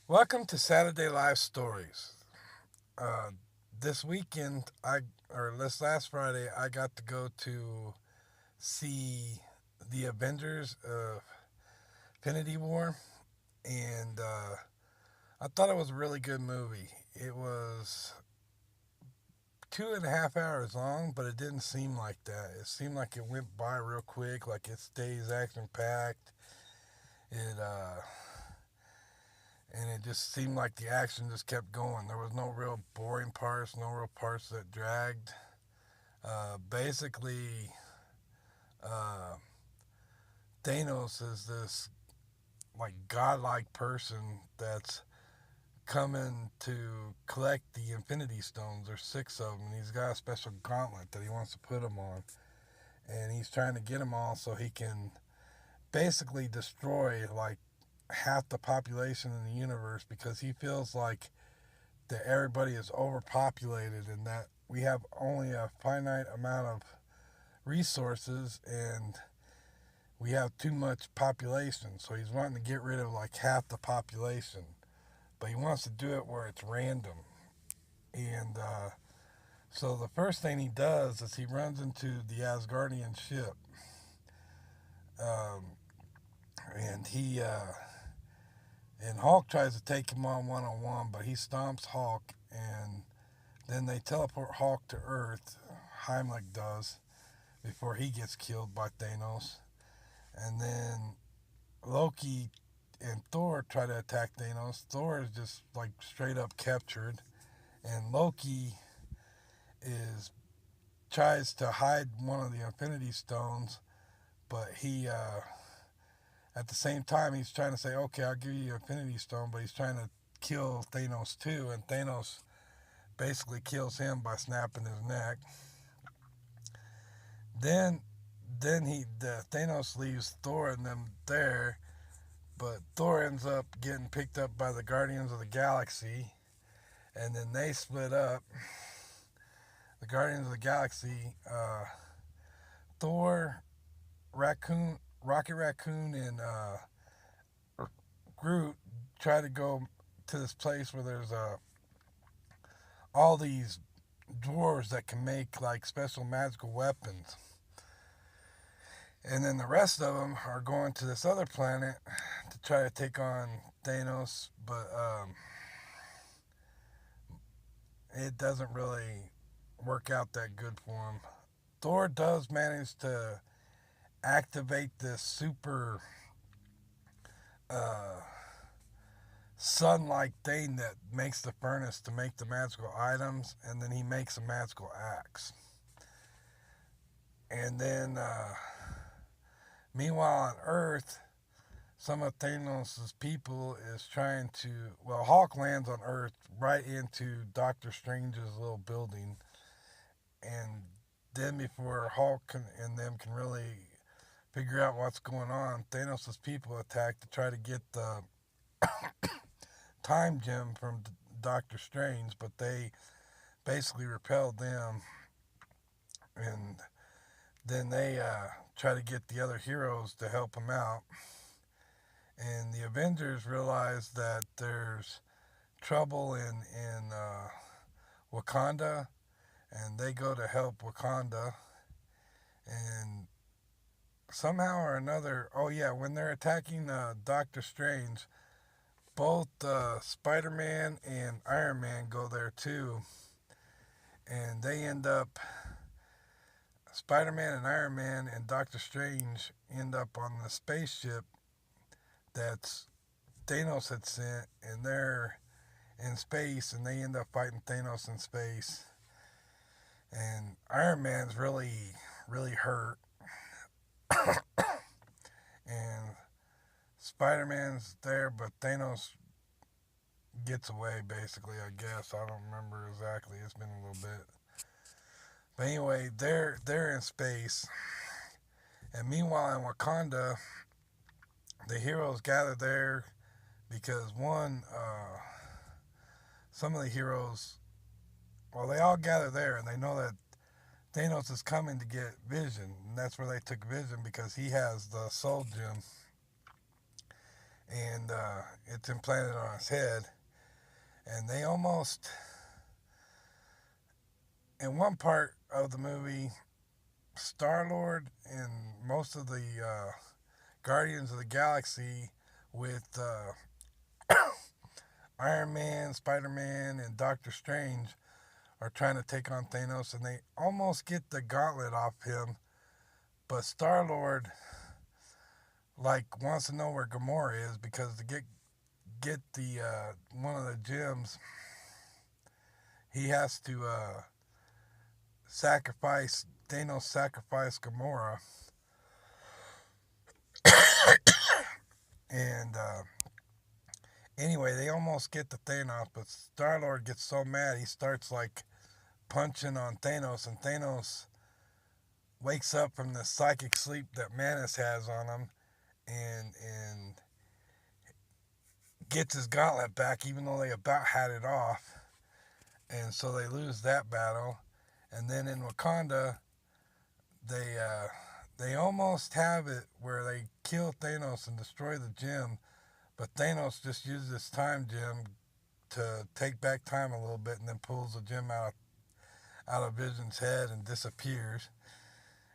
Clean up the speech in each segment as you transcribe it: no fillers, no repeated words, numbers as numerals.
Welcome to Saturday Live Stories. Uh, this weekend, this last Friday, I got to go to see the Avengers of Infinity War, and I thought it was a really good movie. It was 2.5 hours long, but it didn't seem like that. It seemed like it went by real quick, like it stays action packed. It and it just seemed like the action just kept going. There was no real boring parts, no real parts that dragged. Basically, uh, Thanos is this like godlike person that's coming to collect the Infinity Stones. There's six of them, and he's got a special gauntlet that he wants to put them on, and he's trying to get them all so he can basically destroy like half the population in the universe because he feels like that everybody is overpopulated and that we have only a finite amount of resources and we have too much population. So he's wanting to get rid of like half the population, but he wants to do it where it's random. And so the first thing he does is he runs into the Asgardian ship, um, and he and Hulk tries to take him on one, but he stomps Hulk, and then they teleport Hulk to Earth. Heimlich does before he gets killed by Thanos, and then Loki and Thor try to attack Thanos. Thor is just like straight up captured, and Loki is tries to hide one of the Infinity Stones, but he at the same time he's trying to say, "Okay, I'll give you Infinity Stone," but he's trying to kill Thanos too, and Thanos basically kills him by snapping his neck. Then the Thanos leaves Thor and them there, but Thor ends up getting picked up by the Guardians of the Galaxy, and then they split up. The Guardians of the Galaxy, Thor, Rocket Raccoon, and Groot try to go to this place where there's all these dwarves that can make like special magical weapons. And then the rest of them are going to this other planet to try to take on Thanos, but it doesn't really work out that good for him. Thor does manage to activate this super uh, sun-like thing that makes the furnace to make the magical items, and then he makes a magical axe. And then, meanwhile, on Earth, some of Thanos' people is trying to. Well, Hawk lands on Earth right into Doctor Strange's little building, and then before Hulk and them can really figure out what's going on, Thanos' people attack to try to get the time gem from Doctor Strange, but they basically repelled them, and then they try to get the other heroes to help them out. And the Avengers realize that there's trouble in Wakanda, and they go to help Wakanda. And somehow or another, oh yeah, when they're attacking Doctor Strange, both Spider Man and Iron Man go there too, and they end up. Spider Man and Iron Man and Doctor Strange end up on the spaceship that's Thanos had sent, and they're in space, and they end up fighting Thanos in space. And Iron Man's really hurt, and Spider Man's there, but Thanos gets away basically. I guess I don't remember exactly. It's been a little bit. But anyway, they're in space, and meanwhile in Wakanda, the heroes gather there because one, some of the heroes, well, they all gather there and they know that Thanos is coming to get Vision, and that's where they took Vision because he has the Soul Gem, and it's implanted on his head. And they almost, in one part of the movie, Star-Lord and most of the Guardians of the Galaxy with Iron Man, Spider-Man, and Doctor Strange are trying to take on Thanos, and they almost get the gauntlet off him. But Star-Lord, like, wants to know where Gamora is, because to get the one of the gems, he has to sacrifice Thanos, sacrifice Gamora, and anyway, they almost get to Thanos, but Star-Lord gets so mad he starts like punching on Thanos, and Thanos wakes up from the psychic sleep that Manus has on him, and gets his gauntlet back, even though they about had it off, and so they lose that battle. And then in Wakanda, they almost have it where they kill Thanos and destroy the gem, but Thanos just uses this time gem to take back time a little bit, and then pulls the gem out of Vision's head and disappears.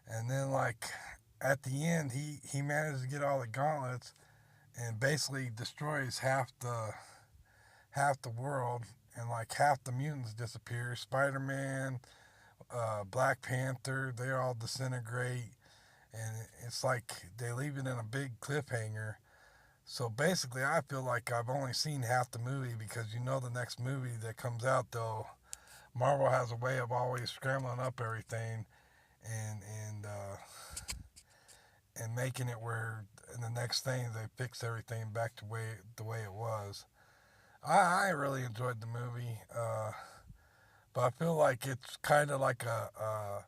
And then, like, at the end, he manages to get all the gauntlets and basically destroys half the world, and like half the mutants disappear. Spider-Man, Black Panther, they all disintegrate, and it's like they leave it in a big cliffhanger. So basically, I feel like I've only seen half the movie, because the next movie that comes out, though, Marvel has a way of always scrambling up everything and and making it where in the next thing they fix everything back to the way it was. I really enjoyed the movie, but I feel like it's kind of like a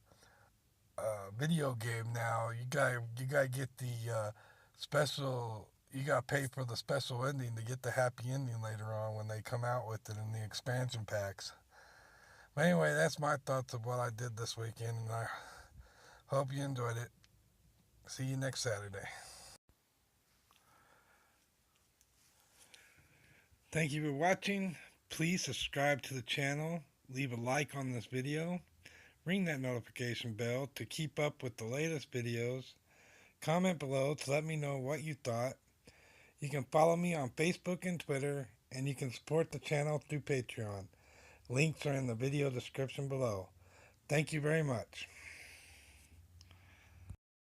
video game now. You gotta get the special. You gotta pay for the special ending to get the happy ending later on when they come out with it in the expansion packs. But anyway, that's my thoughts of what I did this weekend, and I hope you enjoyed it. See you next Saturday. Thank you for watching. Please subscribe to the channel, leave a like on this video, ring that notification bell to keep up with the latest videos, comment below to let me know what you thought. You can follow me on Facebook and Twitter, and you can support the channel through Patreon. Links are in the video description below. Thank you very much.